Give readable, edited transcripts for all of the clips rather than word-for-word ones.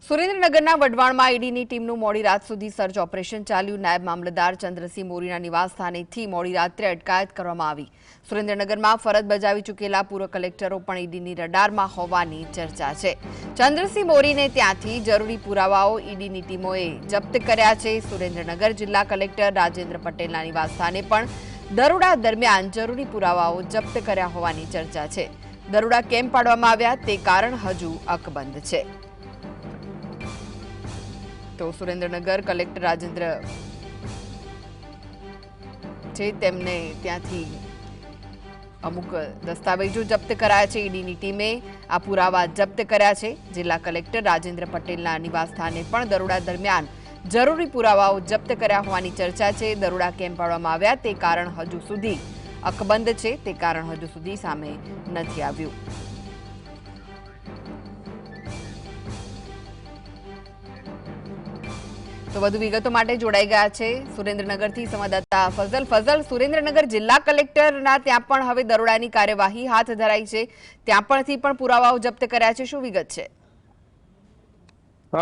સુરેન્દ્રનગરના વઢવાણમાં ઈડીની ટીમનું મોડી રાત સુધી સર્ચ ઓપરેશન ચાલ્યું। નાયબ મામલતદાર ચંદ્રસિંહ મોરીના નિવાસસ્થાનેથી મોડી રાત્રે અટકાયત કરવામાં આવી। સુરેન્દ્રનગરમાં ફરજ બજાવી ચૂકેલા પૂર્વ કલેક્ટરો પણ ઈડીની રડારમાં હોવાની ચર્ચા છે। ચંદ્રસિંહ મોરીને ત્યાંથી જરૂરી પુરાવાઓ ઈડીની ટીમોએ જપ્ત કર્યા છે। સુરેન્દ્રનગર જિલ્લા કલેક્ટર રાજેન્દ્ર પટેલના નિવાસસ્થાને પણ દરોડા દરમિયાન જરૂરી પુરાવાઓ જપ્ત કર્યા હોવાની ચર્ચા છે। દરોડા કેમ પાડવામાં આવ્યા તે કારણ હજુ અકબંધ છે। तो सुरेन्द्रनगर कलेक्टर राजेंद्र तेमने त्यांथी अमुक दस्तावेजों जप्त कराया छे। ईडीनी टीमे आ पुरावा जप्त कर्या छे। जिला कलेक्टर राजेंद्र पटेलना निवासस्थाने पण दरोड़ा दरमियान जरूरी पुरावाओ जप्त कर्या होवानी चर्चा छे। दरोड़ा केम पाडवामां आव्या ते कारण हजू सुधी अकबंध छे। ते कारण हजू सुधी सामे नथी आव्युं। तो વધુ વિગતો માટે જોડાઈ ગયા છે સુરેન્દ્રનગરથી સંવાદદાતા ફઝલ। સુરેન્દ્રનગર જિલ્લા કલેક્ટરના ત્યાં પણ હવે દરોડાની કાર્યવાહી હાથ ધરાઈ છે। ત્યાં પણથી પણ પુરાવાઓ જપ્ત કર્યા છે। શું વિગત છે?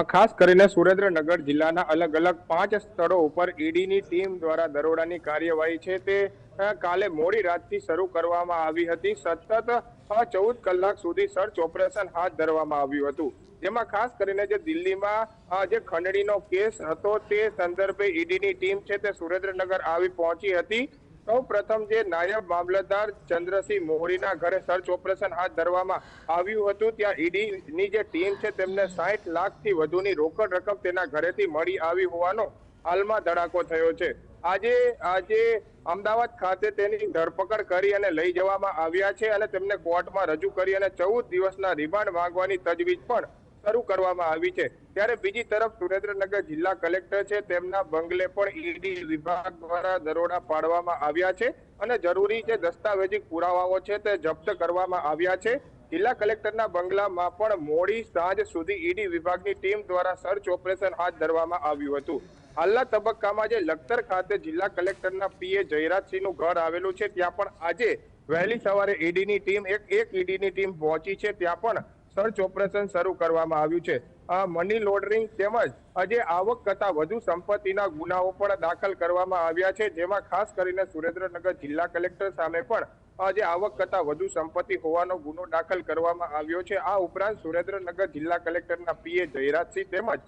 ખાસ કરીને સુરેન્દ્રનગર જિલ્લાના અલગ અલગ 5 સ્થળો ઉપર ઈડીની ટીમ દ્વારા દરોડાની કાર્યવાહી છે તે કાલે મોડી રાતથી શરૂ કરવામાં આવી હતી। સતત 14 કલાક સુધી સર્ચ ઓપરેશન હાથ ધરવામાં આવ્યું હતું। જેમાં ખાસ કરીને જે દિલ્હીમાં જે ખંડણીનો કેસ હતો તે સંદર્ભે ઈડીની ટીમ છે તે સુરેન્દ્રનગર આવી પહોંચી હતી। સૌ પ્રથમ જે નાયબ મામલતદાર ચંદ્રસિંહ મોરીના ઘરે સર્ચ ઓપરેશન હાથ ધરવામાં આવ્યું હતું। ત્યાં ઈડીની જે ટીમ છે તેમને 60 લાખથી વધુની રોકડ રકમ તેના ઘરેથી મળી આવી હોવાનો હાલમાં ધડાકો થયો છે। આજે અમદાવાદ ખાતે તેની ધરપકડ કરી અને લઈ જવામાં આવ્યા છે અને તેમને કોર્ટમાં રજૂ કરી અને 14 દિવસના રિમાન્ડ માંગવાની તજવીજ પણ શરૂ કરવામાં આવી છે। ત્યારે બીજી તરફ સુરેન્દ્રનગર જિલ્લા કલેક્ટર છે તેમના બંગલે પણ ઈડી વિભાગ દ્વારા દરોડા પાડવામાં આવ્યા છે અને જરૂરી જે દસ્તાવેજી પુરાવાઓ છે તે જપ્ત કરવામાં આવ્યા છે। જિલ્લા કલેક્ટરના બંગલામાં પણ મોડી સાંજ સુધી ઈડી વિભાગની ટીમ દ્વારા સર્ચ ઓપરેશન હાથ ધરવામાં આવ્યું હતું। હાલના તબક્કામાં જે લખતર ખાતે જિલ્લા કલેક્ટરના પીએ જયરાજસિંહનું ઘર આવેલું છે ત્યાં પણ આજે વહેલી સવારે ઈડીની ટીમ એક ઈડીની ટીમ પહોંચી છે। ત્યાં પણ સર્ચ ઓપરેશન શરૂ કરવામાં આવ્યું છે। મની લોન્ડરિંગ તેમજ આજે આવક કરતા વધુ સંપત્તિના ગુનાઓ પણ દાખલ કરવામાં આવ્યા છે। જેમાં ખાસ કરીને સુરેન્દ્રનગર જિલ્લા કલેક્ટર સામે પણ આજે આવક કરતા વધુ સંપત્તિ હોવાનો ગુનો દાખલ કરવામાં આવ્યો છે। આ ઉપરાંત સુરેન્દ્રનગર જિલ્લા કલેક્ટરના પીએ જયરાજસિંહ તેમજ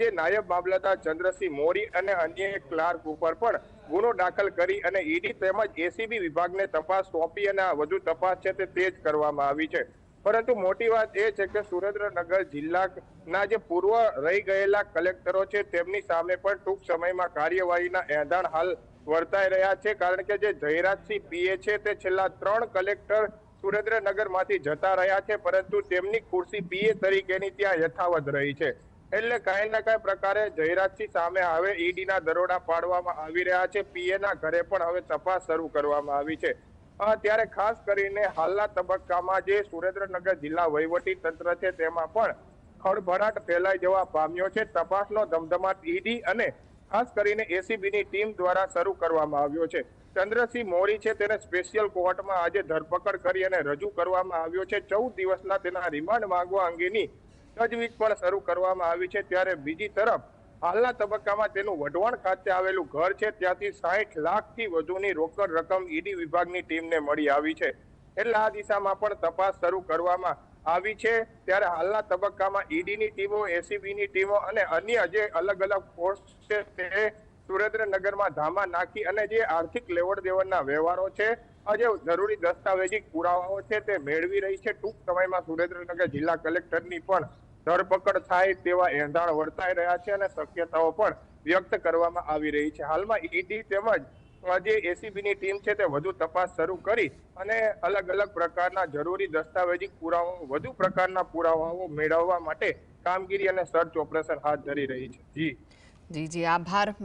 જે નાયબ મામલતદાર ચંદ્રસિંહ મોરી અને અન્ય એક ક્લાર્ક ઉપર પણ ગુનો દાખલ કરી અને ઈડી તેમજ એસીબી વિભાગને તપાસ સોંપી અને વધુ તપાસ છે તે તેજ કરવામાં આવી છે। પરંતુ મોટી વાત એ છે કે સુરેન્દ્રનગર જિલ્લાના જે પૂર્વ રહી ગયેલા કલેક્ટરો છે તેમની સામે પણ ટૂંક સમયમાં કાર્યવાહીના એંધાણ હાલ વર્તાઈ રહ્યા છે। કારણ કે જે જયરાજસિંહ પીએ છે તે છેલ્લા 3 કલેક્ટર સુરેન્દ્રનગરમાંથી જતા રહ્યા છે પરંતુ તેમની ખુરશી પીએ તરીકેની ત્યાં યથાવત રહી છે। એટલે કાંઈ ના કાંઈ પ્રકારે જયરાજસિંહ સામે હવે ઈડીના દરોડા પાડવામાં આવી રહ્યા છે। પીએના ઘરે પણ હવે તપાસ શરૂ કરવામાં આવી છે। ત્યારે ખાસ કરીને હાલના તબક્કામાં જે સુરેન્દ્રનગર જિલ્લા વહીવટી તંત્ર છે તેમાં પણ ખળભળાટ ફેલાઈ જવા પામ્યો છે। તપાસનો ધમધમાટ ઈડી અને ખાસ કરીને એસીબીની ટીમ દ્વારા શરૂ કરવામાં આવ્યો છે। ચંદ્રસિંહ મોરી છે તેને સ્પેશિયલ કોર્ટમાં આજે ધરપકડ કરી અને રજૂ કરવામાં આવ્યો છે। 14 દિવસના તેના રિમાન્ડ માંગવા અંગેની તજવીજ પણ શરૂ કરવામાં આવી છે। ત્યારે બીજી તરફ હાલના તબક્કામાં તેનું વઢવાણ ખાતે આવેલું ઘર છે ત્યાંથી 60 લાખથી વધુની રોકડ રકમ ઈડી વિભાગની ટીમને મળી આવી છે। એટલે આ દિશામાં પણ તપાસ શરૂ કરવામાં આવી છે। ત્યારે હાલના તબક્કામાં ઈડીની ટીમો એસીબીની ટીમો અને અન્ય જે અલગ અલગ ફોર્સ છે તે સુરેન્દ્રનગરમાં ધામા નાખી અને જે આર્થિક લેવડ દેવડના વ્યવહારો છે જે જરૂરી દસ્તાવેજી પુરાવાઓ છે તે મેળવી રહી છે। ટૂંક સમયમાં સુરેન્દ્રનગર જિલ્લા કલેક્ટરની પણ ધરપકડ થાય તેવા એંધાણ વર્તાઈ રહ્યા છે અને શક્યતાઓ પણ વ્યક્ત કરવામાં આવી રહી છે। હાલમાં ઈડી તેમજ જે એસીબીની ટીમ છે તે વધુ તપાસ શરૂ કરી અને અલગ અલગ પ્રકારના જરૂરી દસ્તાવેજી પુરાવાઓ વધુ પ્રકારના પુરાવાઓ મેળવવા માટે કામગીરી અને સર્ચ ઓપરેશન હાથ ધરી રહી છે। જી આભાર।